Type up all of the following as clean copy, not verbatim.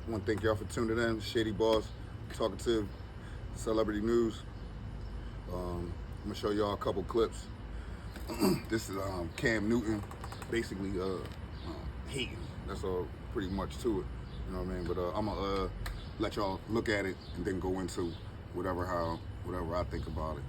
I want to thank y'all for tuning in. Shady Boss, Talkative, Celebrity News. I'm going to show y'all a couple clips. This is Cam Newton basically hating. That's all pretty much to it. You know what I mean? But I'm going to let y'all look at it and then go into whatever I think about it.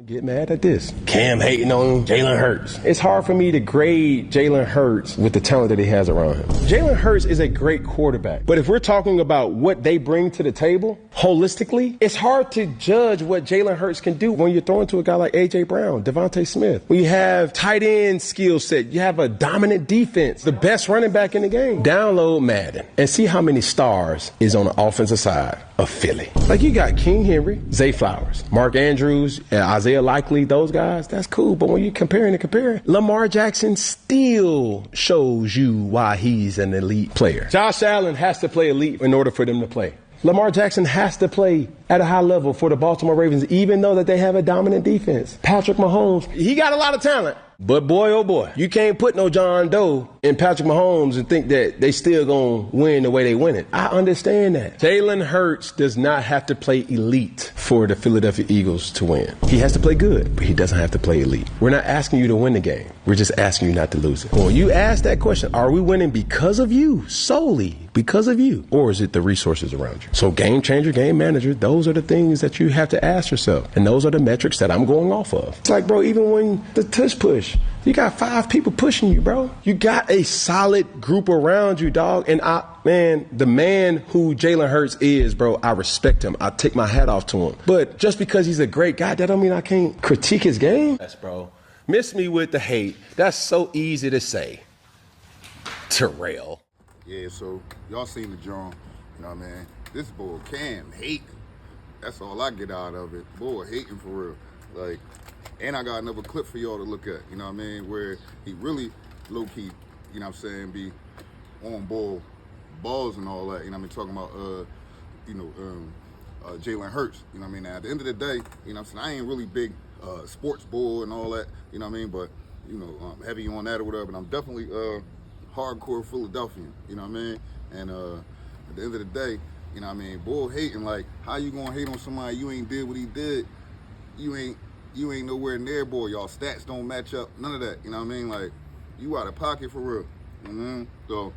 Get mad at this. Cam hating on Jalen Hurtz. It's hard for me to grade Jalen Hurtz with the talent that he has around him. Jalen Hurtz is a great quarterback. But if we're talking about what they bring to the table holistically, it's hard to judge what Jalen Hurtz can do when you're throwing to a guy like A.J. Brown, Devontae Smith. When you have tight end skill set, you have a dominant defense, the best running back in the game. Download Madden and see how many stars is on the offensive side of Philly. Like you got King Henry, Zay Flowers, Mark Andrews, and Isaiah Likely, those guys, that's cool. But when you're comparing, Lamar Jackson still shows you why he's an elite player. Josh Allen has to play elite in order for them to play. Lamar Jackson has to play at a high level for the Baltimore Ravens, even though that they have a dominant defense. Patrick Mahomes, he got a lot of talent. But boy, oh boy, you can't put no John Doe in Patrick Mahomes and think that they still going to win the way they win it. I understand that. Jalen Hurts does not have to play elite for the Philadelphia Eagles to win. He has to play good, but he doesn't have to play elite. We're not asking you to win the game. We're just asking you not to lose it. When you ask that question, are we winning because of you, solely because of you, or is it the resources around you? So game changer, game manager, those are the things that you have to ask yourself. And those are the metrics that I'm going off of. It's like, bro, even when the tush push, you got 5 people pushing you, bro. You got a solid group around you, dog. And the man who Jalen Hurts is, bro, I respect him. I take my hat off to him. But just because he's a great guy, that don't mean I can't critique his game. Yes, bro. Miss me with the hate. That's so easy to say. Terrell. Yeah, so y'all seen the drum. You know what I mean? This boy Cam hating. That's all I get out of it. Boy hating for real. Like, and I got another clip for y'all to look at, you know what I mean, where he really low-key, you know what I'm saying, be on ball, balls and all that, you know what I mean, talking about, Jalen Hurtz, you know what I mean. Now, at the end of the day, you know what I'm saying, I ain't really big sports bull and all that, you know what I mean, but, you know, I'm heavy on that or whatever, and I'm definitely hardcore Philadelphian, you know what I mean, and at the end of the day, you know what I mean, bull hating, like, how you gonna hate on somebody you ain't did what he did, you ain't nowhere near, boy. Y'all stats don't match up. None of that. You know what I mean? Like, you out of pocket for real. So,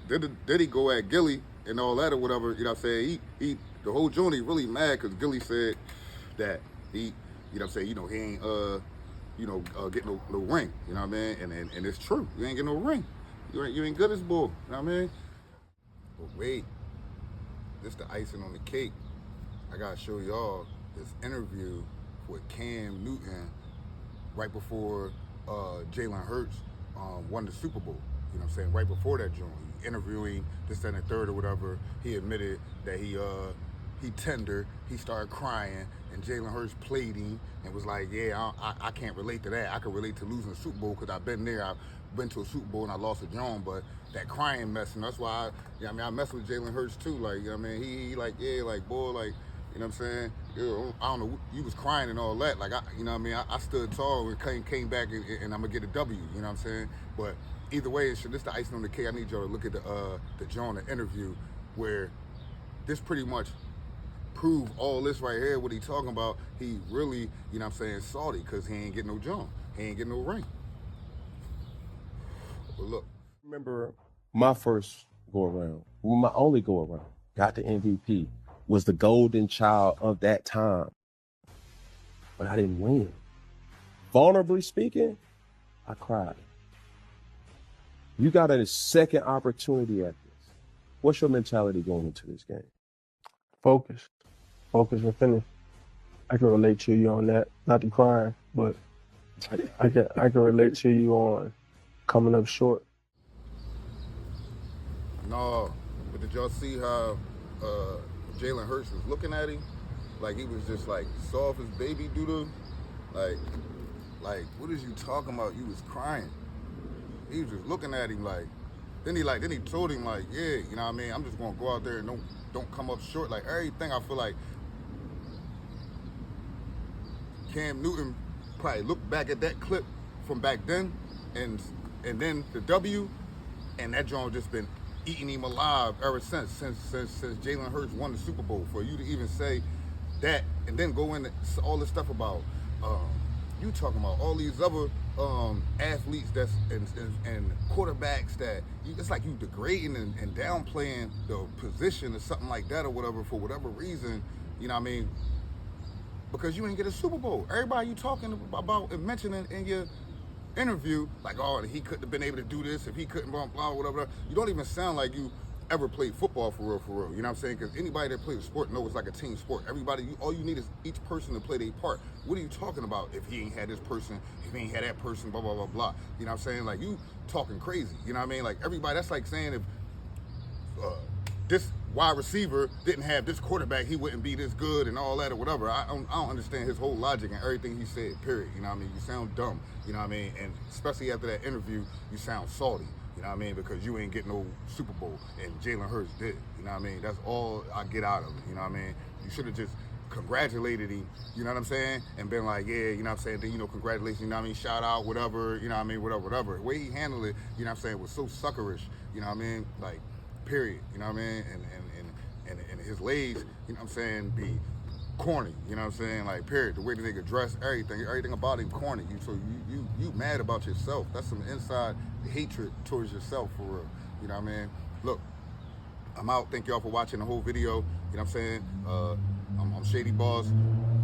did he go at Gilly and all that or whatever? You know what I'm saying? He the whole journey really mad because Gilly said that he, you know what I'm saying, you know, he ain't, get no ring. You know what I mean? And it's true. You ain't get no ring. You ain't good as bull. You know what I mean? But wait, this the icing on the cake. I gotta show y'all this interview with Cam Newton right before Jalen Hurtz won the Super Bowl. You know what I'm saying? Right before that joint, interviewing this and the third or whatever, he admitted that he tendered, he started crying, and Jalen Hurtz played him and was like, yeah, I can't relate to that. I can relate to losing the Super Bowl because I've been there. I've been to a Super Bowl and I lost a joint, but that crying mess, and that's why I mess with Jalen Hurtz too. Like, you know what I mean? He like, yeah, like, boy, like, you know what I'm saying? I don't know, you was crying and all that. Like, you know what I mean? I stood tall and came back and I'm going to get a W, you know what I'm saying? But either way, this the icing on the cake. I need y'all to look at the John, the interview, where this pretty much proved all this right here, what he talking about. He really, you know what I'm saying, salty because he ain't getting no John. He ain't getting no ring. But look. Remember my first go-around, my only go-around, got the MVP. Was the golden child of that time. But I didn't win. Vulnerably speaking, I cried. You got a second opportunity at this. What's your mentality going into this game? Focus and finish. I can relate to you on that. Not the crying, but I can relate to you on coming up short. No, but did y'all see how Jalen Hurtz was looking at him? Like he was just like soft as baby doodle. Like what is you talking about? You was crying. He was just looking at him like. Then he told him like, yeah, you know what I mean? I'm just gonna go out there and don't come up short. Like everything, I feel like Cam Newton probably looked back at that clip from back then, and then the W, And that joint just been eating him alive ever since Jalen Hurtz won the Super Bowl. For you to even say that and then go into all this stuff about you talking about all these other athletes that's and quarterbacks that it's like you degrading and downplaying the position or something like that or whatever for whatever reason, you know what I mean? Because you ain't get a Super Bowl. Everybody you talking about and mentioning in your interview, like, oh, he couldn't have been able to do this if he couldn't, blah, blah, whatever. You don't even sound like you ever played football for real. You know what I'm saying? Because anybody that plays a sport knows it's like a team sport. Everybody, all you need is each person to play their part. What are you talking about if he ain't had this person, if he ain't had that person, blah, blah, blah, blah. You know what I'm saying? Like, you talking crazy. You know what I mean? Like, everybody, that's like saying if this wide receiver didn't have this quarterback, he wouldn't be this good and all that or whatever. I don't understand his whole logic and everything he said, period. You know what I mean? You sound dumb, you know what I mean? And especially after that interview, you sound salty, you know what I mean? Because you ain't getting no Super Bowl and Jalen Hurtz did, you know what I mean? That's all I get out of it, you know what I mean? You should have just congratulated him, you know what I'm saying? And been like, yeah, you know what I'm saying? Then, you know, congratulations, you know what I mean? Shout out, whatever, you know what I mean? Whatever. The way he handled it, you know what I'm saying, was so suckerish, you know what I mean? Like, period, you know what I mean? And his legs, you know what I'm saying, be corny, you know what I'm saying? Like, period. The way the nigga dress, everything about him corny. So you mad about yourself. That's some inside hatred towards yourself, for real. You know what I mean? Look, I'm out. Thank y'all for watching the whole video. You know what I'm saying? I'm Shady Boss.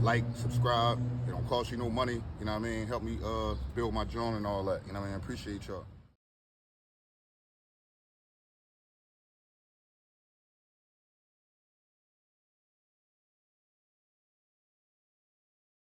Like, subscribe. It don't cost you no money. You know what I mean? Help me build my joint and all that. You know what I mean? I appreciate y'all.